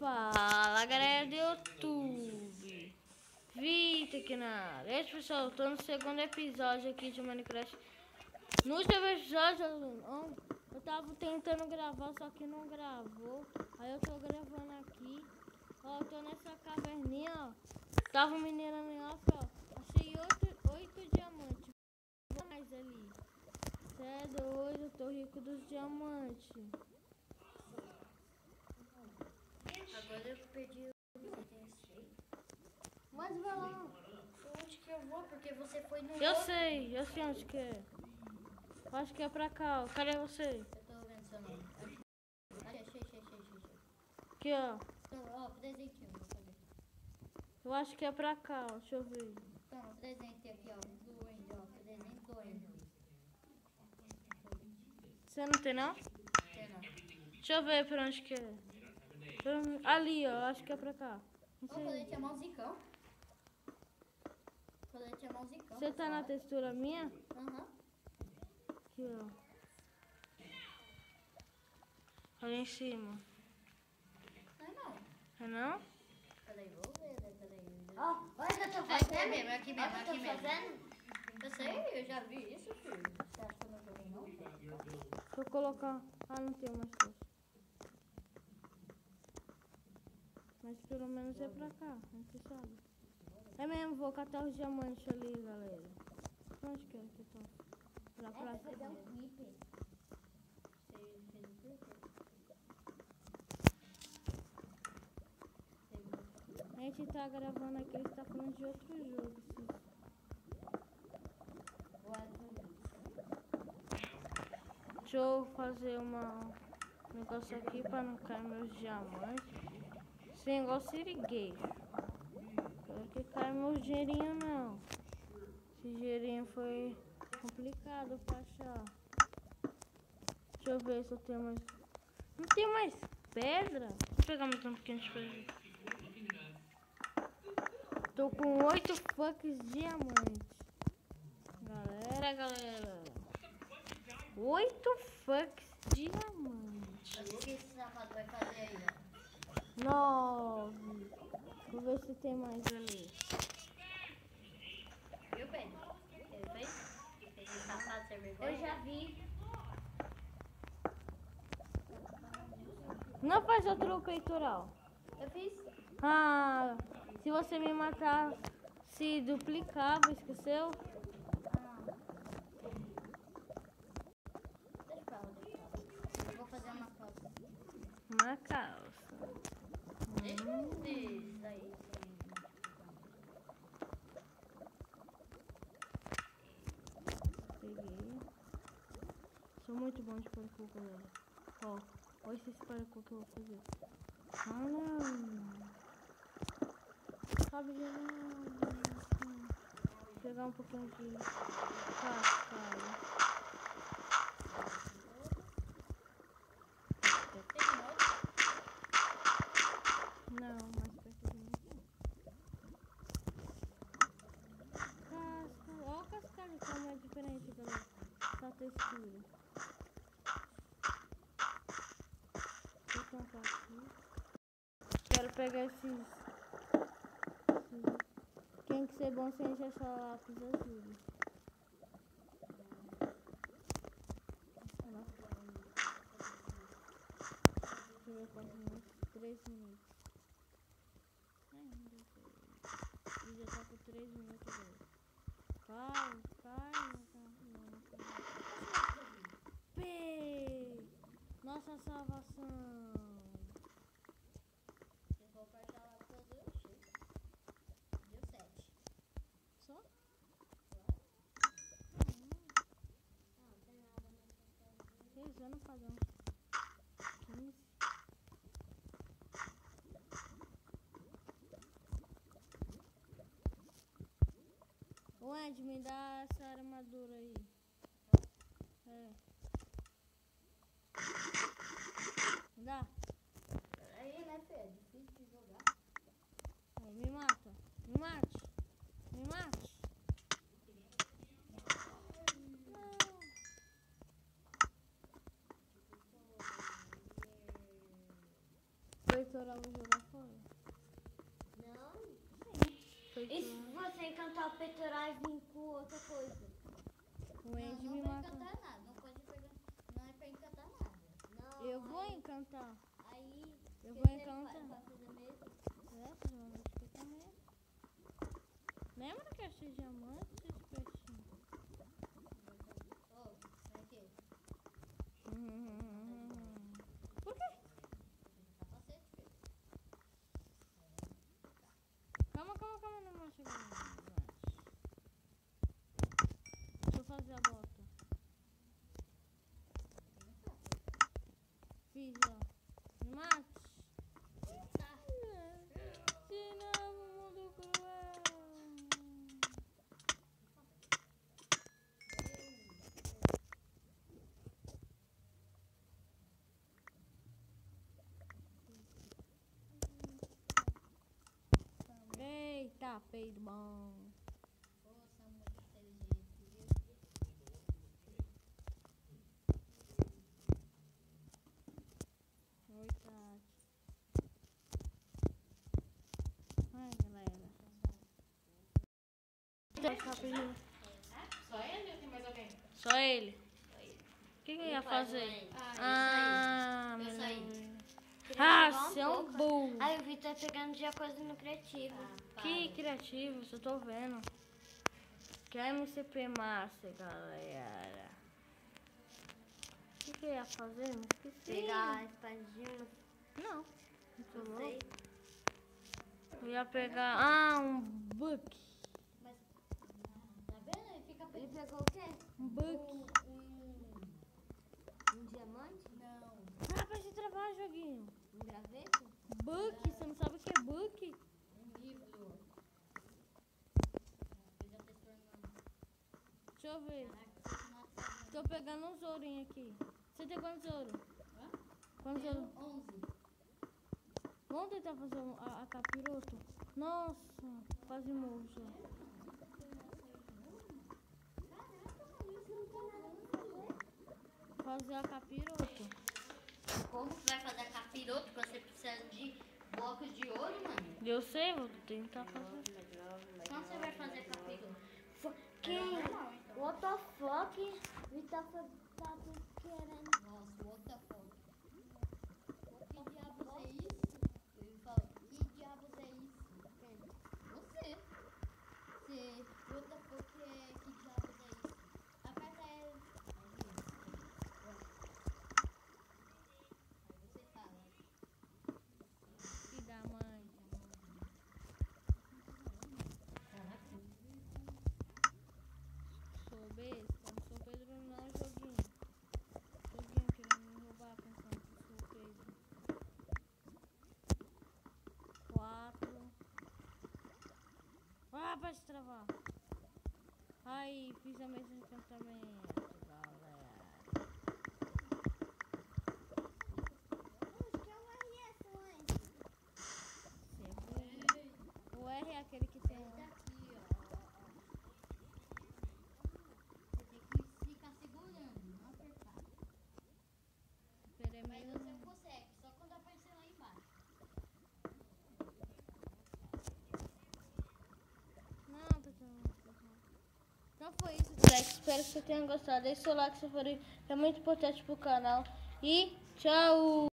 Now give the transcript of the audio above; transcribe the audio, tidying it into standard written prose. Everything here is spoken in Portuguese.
Fala galera do YouTube, Vitor aqui na área. Pessoal, eu tô no segundo episódio aqui de Minecraft. No último episódio eu tava tentando gravar, só que não gravou. Aí eu tô gravando aqui. Ó, eu tô nessa caverninha, ó. Tava minerando em off, ó. Achei 8 diamantes. Mais ali. Cê é doido, eu tô rico dos diamantes. Agora eu perdi o... Mas vai lá. Onde que eu vou? Porque você foi no Eu outro. sei onde que é. Eu acho que é pra cá, ó. Cadê você? Eu tô vendo seu nome. Achei. Aqui, ó. Ó, presentinho, vou fazer. Eu acho que é pra cá, ó. Deixa eu ver. Toma, presente aqui, ó. Do Andy, ó. Presente do Andy. Você não tem, não? Tem não. Deixa eu ver pra onde que é. Ali, ó. Acho que é pra cá. Não Ó, sei. colete é mãozicão. Colete é mãozicão. Você tá na textura minha? Aham. Aqui, ó. Ali em cima. Não. É não? Peraí, vou ver, né? Peraí. Ó, olha o que eu tô É fazendo. aqui mesmo, Olha o que eu tô fazendo. Eu sei, eu já vi isso, filho. Você acha que eu não joguei, não? Deixa eu colocar. Ah, não tem mais coisa. Mas pelo menos é pra cá, não se sabe. É mesmo, vou catar os diamantes ali, galera. Onde que é que eu tô? Lá pra É cá. fazer um clipe. Você fez o quê? A gente tá gravando aqui, ele tá falando de outro jogo. Deixa eu fazer um negócio aqui pra não cair meus diamantes. Esse negócio siriguejo. Quero que caia meus dinheirinhos não. Esse dinheirinho foi complicado pra achar. Deixa eu ver se eu tenho mais. Não tem mais pedra? Vou pegar mais um pouquinho de pedra. Tô com 8 fucks diamantes. Galera. 8 fucks diamantes. O que esse safado vai fazer aí, ó? 9. Vou ver se tem mais ali. Viu, Pedro? Ele fez? Esse safado sem vergonha? Eu já vi. Não faz outro peitoral. Eu fiz. Ah, se você me matar, se duplicava, esqueceu? Deixa pra lá. Eu vou fazer uma calça. Uma calça. Isso aí. Peguei. Sou muito bom de parkour, galera. Ó, olha esse parkour que eu vou fazer. Ah, não. Sabe de nada. Vou pegar um pouquinho de cascalho. Não, mais perto de mim. Cascalho. Olha o cascalho como é diferente, galera. Essa textura. Vou tampar aqui. Quero pegar esses. Tem que ser bom se a gente achar lápis azul. Deixa eu ver quantos minutos. 3 minutos. E já tá com 3 minutos agora. Cai. P! Nossa salvação! Eu vou cortar lá pra fazer o cheiro. Deu 7. Só? Não tem nada mais. Rezando pra dar uns 15. Ô Andy, me dá essa armadura aí. É. Me dá? Aí, né, Fê? É difícil de jogar. Aí, me mata. Me mate. Não. peitoral vou jogar fora. Não. E Peitoral. se você cantar o peitoral e vir com outra coisa? O Não, Andy não me vai mata. encantar nada. Não pode pegar. Não é pra encantar nada. Não. Eu vou encantar. Aí. Eu que vou você encantar. Vai fazer mesmo? É, fazer uma música também. Lembra que eu achei diamante, esse peixinho? Ó, pra quê? Por quê? Capacete, filho. Calma, não vou chegar lá. Deixa eu fazer a bota. Fiz, ó. Me mate. De novo, mundo cruel. Eita, peido bom. Poxa, muito inteligente, viu? Oi, Tati. Ai, galera. Rapidinho. Só ele ou tem mais alguém? Só ele. O que eu ia fazer? Ah, Eu saí. menino. Queria Ah, jogar você é um pouco. burro. Aí o Vitor pegando já coisa no criativo. Que criativo, eu tô vendo. Que é MCP Master, galera. O que eu ia fazer? Me esqueci. Pegar a espadinha. Não. Muito Não louco. sei. Eu ia pegar. Ah, um book. Tá vendo? Ele fica Ele pensando. pegou o quê? Um book. Um diamante? Não. Ah, pra te travar, joguinho. Um graveto? Book, você não sabe o que é book? Um livro. Eu já testou no. Deixa eu ver. Caraca, você não sabe. Tô pegando uns ourinhos aqui. Você tem quantos ouro? Hã? Quantos Tenho ouro? 11. Vamos tentar fazer a capiroto? Nossa, quase morro já. Fazer a capiroto. Como que vai fazer capiroto? Você precisa de blocos de ouro, mano? Eu sei, vou tentar fazer. Quando você vai fazer capiroto? Quem? Normal, então. What the fuck? Vitor tá querendo. Nossa, what the fuck? Que diabos é isso? Ele fala, que diabos é isso? Você. Você, what the fuck é, que diabos é isso? Aperta L. Aí você fala. Que da mãe. Sou besta, não sou Pedro não, joguinho. Joguinho querendo me roubar pensando que sou Pedro. 4. Ah, pode travar. Aí, fiz a mesma encantamento, galera. O R é aquele que tem. Esse aqui, ó. Você tem que ficar segurando, não apertar. Mas Pereminho. você não consegue, só quando aparecer lá embaixo. Não, pessoal. Então foi isso, galera. Espero que você tenha gostado. Deixe seu like se for, é muito importante pro canal. E tchau!